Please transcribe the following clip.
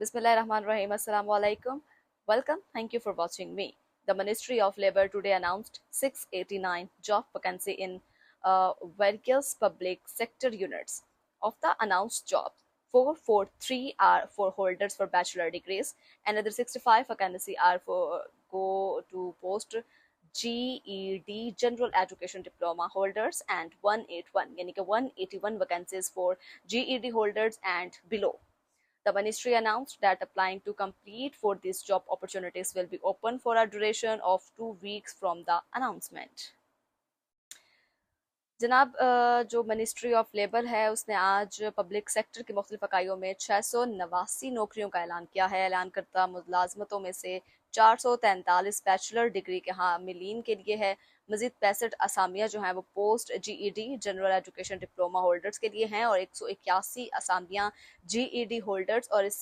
Bismillahirrahmanirrahim. Assalamu alaikum. Welcome. Thank you for watching me. The Ministry of Labour today announced 689 job vacancy in various public sector units. Of the announced jobs, 443 are for holders for bachelor degrees, another 65 vacancy are for go to post GED general education diploma holders and 181 यानी कि 181 vacancies for GED holders and below. The ministry announced that applying to compete for these job opportunities will be open for a duration of 2 weeks from the announcement. जनाब जो ministry of labour है उसने आज public sector की मुख्तलिफ इकाइयों में 689 नौकरियों का ऐलान किया है। ऐलान करता मुलाजमतों में से 443 बैचलर डिग्री के हामिलीन के लिए है। मजीद 65 असामियाँ जो हैं वो post GED general education diploma holders के लिए हैं और 181 असामियाँ GED होल्डर्स और